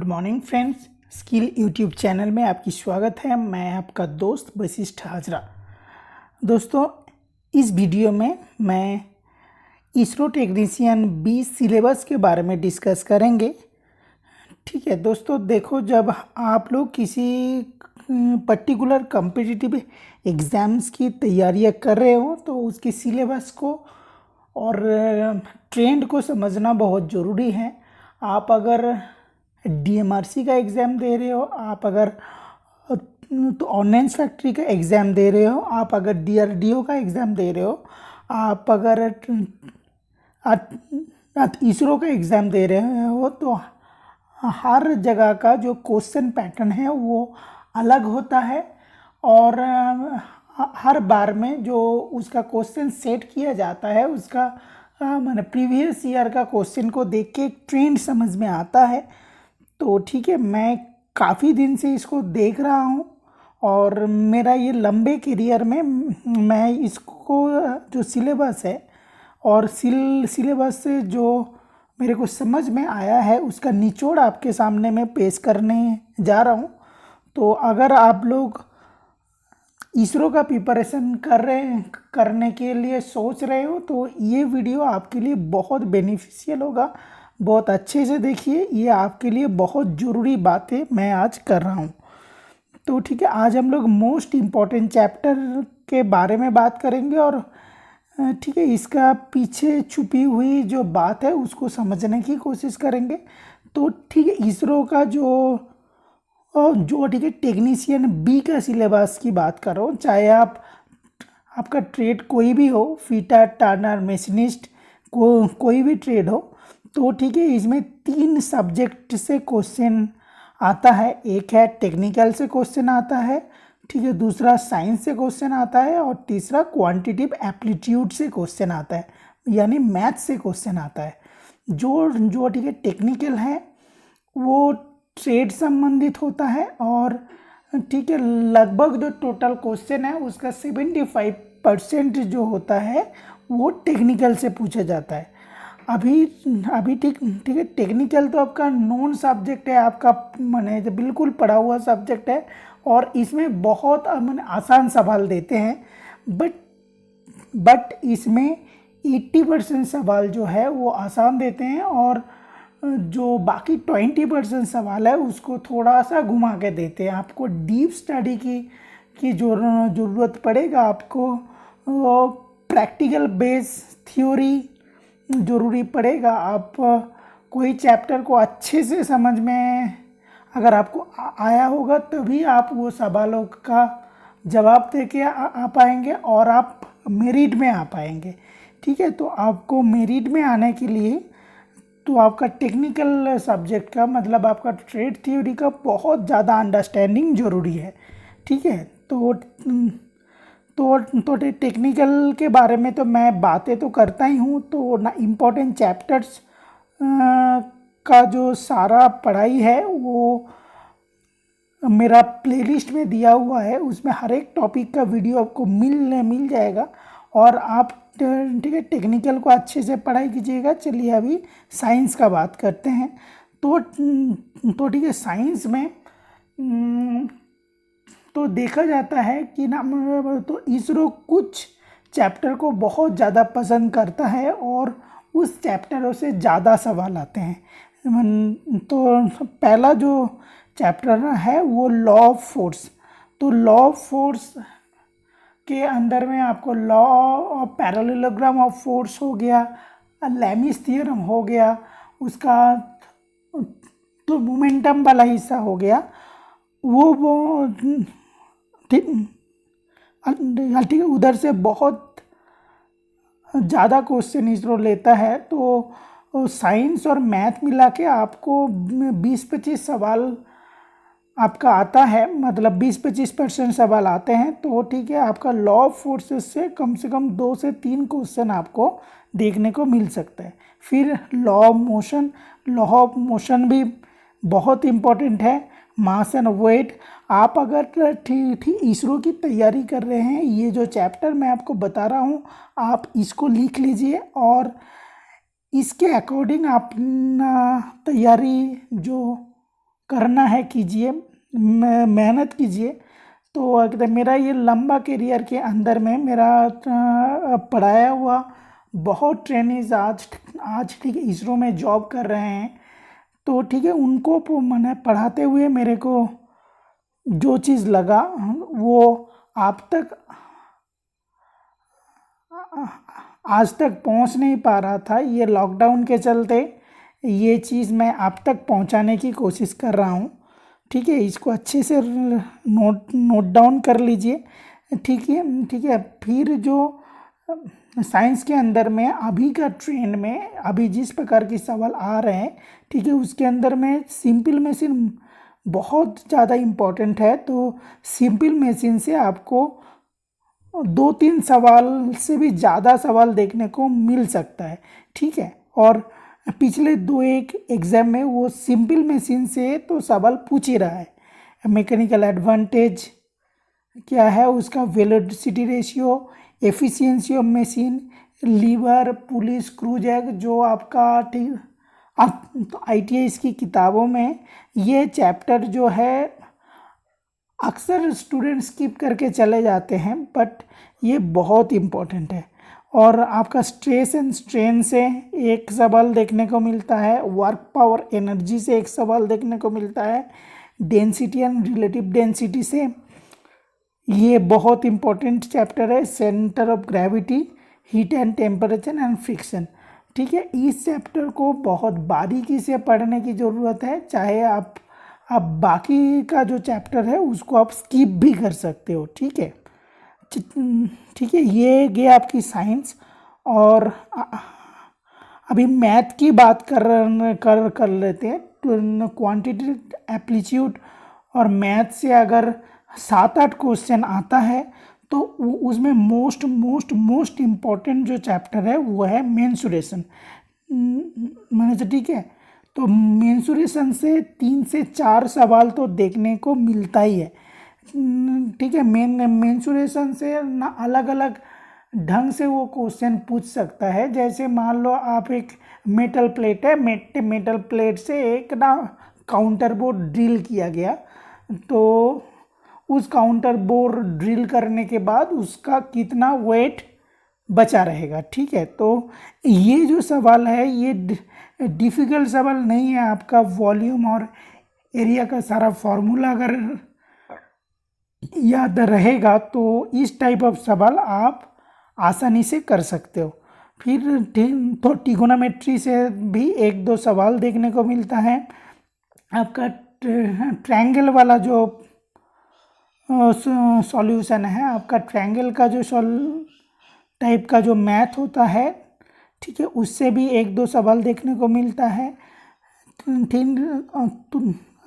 Morning friends, skill YouTube channel में आपकी स्वागत है। मैं आपका दोस्त वशिष्ठ हाजरा। दोस्तों, इस वीडियो में मैं इसरो टेक्नीशियन बी सिलेबस के बारे में डिस्कस करेंगे। ठीक है दोस्तों, देखो, जब आप लोग किसी पर्टिकुलर कॉम्पिटिटिव एग्ज़ाम्स की तैयारियां कर रहे हो तो उसकी सिलेबस को और ट्रेंड को समझना बहुत ज़रूरी है। आप अगर डीएमआरसी का एग्ज़ाम दे रहे हो, आप अगर तो ऑर्डिनेंस फैक्ट्री का एग्ज़ाम दे रहे हो, आप अगर डीआरडीओ का एग्ज़ाम दे रहे हो, आप अगर इसरो का एग्ज़ाम दे रहे हो, तो हर जगह का जो क्वेश्चन पैटर्न है वो अलग होता है। और हर बार में जो उसका क्वेश्चन सेट किया जाता है उसका मैंने प्रीवियस ईयर का क्वेश्चन को देख के एक ट्रेंड समझ में आता है। तो ठीक है, मैं काफ़ी दिन से इसको देख रहा हूँ और मेरा ये लंबे करियर में मैं इसको जो सिलेबस है और सिलेबस से जो मेरे को समझ में आया है उसका निचोड़ आपके सामने मैं पेश करने जा रहा हूँ। तो अगर आप लोग इसरो का प्रिपरेशन करने के लिए सोच रहे हो तो ये वीडियो आपके लिए बहुत बेनिफिशियल होगा। बहुत अच्छे से देखिए, ये आपके लिए बहुत ज़रूरी बातें मैं आज कर रहा हूँ। तो ठीक है, आज हम लोग मोस्ट इम्पॉर्टेंट चैप्टर के बारे में बात करेंगे और ठीक है, इसका पीछे छुपी हुई जो बात है उसको समझने की कोशिश करेंगे। तो ठीक है, इसरो का जो ठीक है टेक्नीशियन बी का सिलेबस की बात कर रहा हूँ, चाहे आपका ट्रेड कोई भी हो, फिटर, टर्नर, मशीनिस्ट, कोई भी ट्रेड हो, तो ठीक है, इसमें 3 सब्जेक्ट से क्वेश्चन आता है। एक है टेक्निकल से क्वेश्चन आता है, ठीक है, दूसरा साइंस से क्वेश्चन आता है और तीसरा क्वांटिटेटिव एप्टीट्यूड से क्वेश्चन आता है, यानी मैथ से क्वेश्चन आता है। जो ठीक है टेक्निकल है वो ट्रेड संबंधित होता है और ठीक है लगभग जो टोटल क्वेश्चन है उसका 75% जो होता है वो टेक्निकल से पूछा जाता है। अभी ठीक है, टेक्निकल तो आपका नॉन सब्जेक्ट है, आपका माने बिल्कुल पढ़ा हुआ सब्जेक्ट है और इसमें बहुत माने आसान सवाल देते हैं। बट इसमें 80% सवाल जो है वो आसान देते हैं और जो बाकी 20% सवाल है उसको थोड़ा सा घुमा के देते हैं। आपको डीप स्टडी की ज़रूरत पड़ेगा, आपको प्रैक्टिकल बेस थ्योरी ज़रूरी पड़ेगा। आप कोई चैप्टर को अच्छे से समझ में अगर आपको आया होगा तभी आप वो सवालों का जवाब दे के आ पाएंगे और आप मेरिट में आ पाएंगे। ठीक है, तो आपको मेरिट में आने के लिए तो आपका टेक्निकल सब्जेक्ट का मतलब आपका ट्रेड थ्योरी का बहुत ज़्यादा अंडरस्टैंडिंग ज़रूरी है। ठीक है, तो टेक्निकल के बारे में तो मैं बातें तो करता ही हूँ, तो ना इम्पोर्टेंट चैप्टर्स का जो सारा पढ़ाई है वो मेरा प्लेलिस्ट में दिया हुआ है, उसमें हर एक टॉपिक का वीडियो आपको मिल जाएगा और आप ठीक है टेक्निकल को अच्छे से पढ़ाई कीजिएगा। चलिए अभी साइंस का बात करते हैं। तो ठीक है, साइंस में तो देखा जाता है कि ना तो इसरो कुछ चैप्टर को बहुत ज़्यादा पसंद करता है और उस चैप्टरों से ज़्यादा सवाल आते हैं। तो पहला जो चैप्टर है वो लॉ ऑफ फोर्स। तो लॉ ऑफ फोर्स के अंदर में आपको law of parallelogram of force हो गया, लैमिस थ्योरम हो गया, उसका तो मोमेंटम वाला हिस्सा हो गया, वो ठीक है, उधर से बहुत ज़्यादा क्वेश्चन इसरो लेता है। तो साइंस और मैथ मिला के आपको 20-25 सवाल आपका आता है, मतलब 20-25% सवाल आते हैं। तो ठीक है, आपका लॉ ऑफ फोर्सेस से कम 2 से 3 क्वेश्चन आपको देखने को मिल सकता है। फिर लॉ ऑफ मोशन भी बहुत इम्पोर्टेंट है, मास एंड वेट। आप अगर ठीक इसरो की तैयारी कर रहे हैं, ये जो चैप्टर मैं आपको बता रहा हूँ आप इसको लिख लीजिए और इसके अकॉर्डिंग अपना तैयारी जो करना है कीजिए, मेहनत कीजिए। तो अगर मेरा ये लंबा करियर के अंदर में मेरा पढ़ाया हुआ बहुत ट्रेनीज आज आज ठीक है इसरो में जॉब कर रहे हैं। तो ठीक है उनको मैंने पढ़ाते हुए मेरे को जो चीज़ लगा वो आप तक आज तक पहुंच नहीं पा रहा था। ये लॉकडाउन के चलते ये चीज़ मैं आप तक पहुंचाने की कोशिश कर रहा हूं। ठीक है, इसको अच्छे से नोट डाउन कर लीजिए। ठीक है, ठीक है। फिर जो साइंस के अंदर में अभी का ट्रेंड में अभी जिस प्रकार के सवाल आ रहे हैं, ठीक है, उसके अंदर में सिंपल मशीन बहुत ज़्यादा इम्पोर्टेंट है। तो सिंपल मशीन से आपको 2-3 सवाल से भी ज़्यादा सवाल देखने को मिल सकता है। ठीक है, और पिछले 2-1 एग्ज़ाम में वो सिंपल मशीन से तो सवाल पूछ ही रहा है। मैकेनिकल एडवांटेज क्या है उसका, velocity ratio, efficiency of machine, lever, pulley, screw jack, जो आपका ठीक आप तो ITI की किताबों में ये चैप्टर जो है अक्सर स्टूडेंट स्किप करके चले जाते हैं, बट ये बहुत इम्पोर्टेंट है। और आपका स्ट्रेस एंड स्ट्रेन से एक सवाल देखने को मिलता है, वर्क पावर एनर्जी से एक सवाल देखने को मिलता है, डेंसिटी एंड रिलेटिव डेंसिटी से ये बहुत इम्पोर्टेंट चैप्टर है, centre of gravity, heat and temperature and friction. ठीक है, इस चैप्टर को बहुत बारीकी से पढ़ने की ज़रूरत है। चाहे आप बाकी का जो चैप्टर है उसको आप स्किप भी कर सकते हो। ठीक है, ठीक है, ये गया आपकी साइंस। और अभी मैथ की बात कर लेते हैं। तो क्वांटिटेटिव एप्टीट्यूड और मैथ से अगर 7-8 क्वेश्चन आता है तो उसमें मोस्ट इम्पॉर्टेंट जो चैप्टर है वो है मेंसुरेशन। मैंने से ठीक है, तो मेंसुरेशन से 3 से 4 सवाल तो देखने को मिलता ही है। ठीक है, मेंसुरेशन से ना अलग अलग ढंग से वो क्वेश्चन पूछ सकता है। जैसे मान लो आप एक मेटल प्लेट है, मेटल प्लेट से एक ना काउंटर बोर्ड ड्रिल किया गया, तो उस काउंटर बोर्ड ड्रिल करने के बाद उसका कितना वेट बचा रहेगा। ठीक है, तो ये जो सवाल है ये डिफ़िकल्ट सवाल नहीं है। आपका वॉल्यूम और एरिया का सारा फॉर्मूला अगर याद रहेगा तो इस टाइप ऑफ सवाल आप आसानी से कर सकते हो। फिर तो ट्रिगोनोमेट्री से भी 1-2 सवाल देखने को मिलता है। आपका ट्रायंगल वाला जो सॉल्यूशन है, आपका ट्रायंगल का जो टाइप का जो मैथ होता है, ठीक है, उससे भी 1-2 सवाल देखने को मिलता है।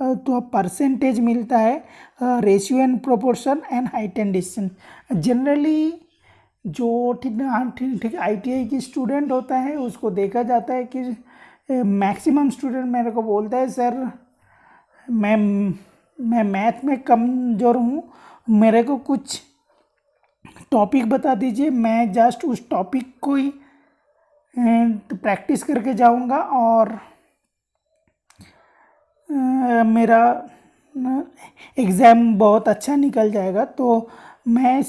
तो परसेंटेज मिलता है, ratio and proportion and height and distance. Generally जो ठीक ITI की स्टूडेंट होता है उसको देखा जाता है कि मैक्सिमम स्टूडेंट मेरे को बोलता है सर मैं मैथ में कमज़ोर हूँ, मेरे को कुछ टॉपिक बता दीजिए, मैं जस्ट उस टॉपिक को ही प्रैक्टिस करके जाऊँगा और मेरा एग्ज़ाम बहुत अच्छा निकल जाएगा। तो मैं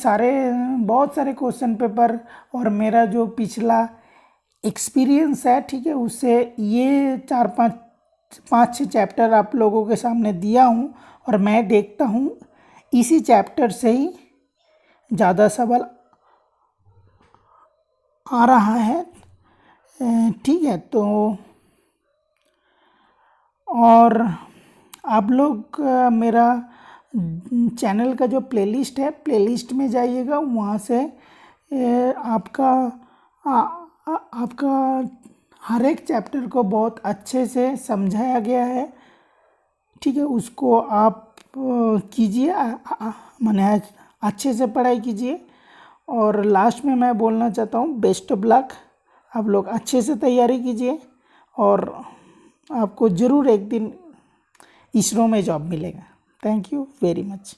बहुत सारे क्वेश्चन पेपर और मेरा जो पिछला एक्सपीरियंस है, ठीक है, उससे ये 4-5-6 चैप्टर आप लोगों के सामने दिया हूँ और मैं देखता हूँ इसी चैप्टर से ही ज़्यादा सवाल आ रहा है। ठीक है, तो और आप लोग मेरा चैनल का जो प्लेलिस्ट है, प्लेलिस्ट में जाइएगा, वहाँ से आपका हर एक चैप्टर को बहुत अच्छे से समझाया गया है। ठीक है, उसको आप कीजिए, माने अच्छे से पढ़ाई कीजिए। और लास्ट में मैं बोलना चाहता हूँ बेस्ट ऑफ लक, आप लोग अच्छे से तैयारी कीजिए और आपको ज़रूर एक दिन इसरो में जॉब मिलेगा। Thank you very much.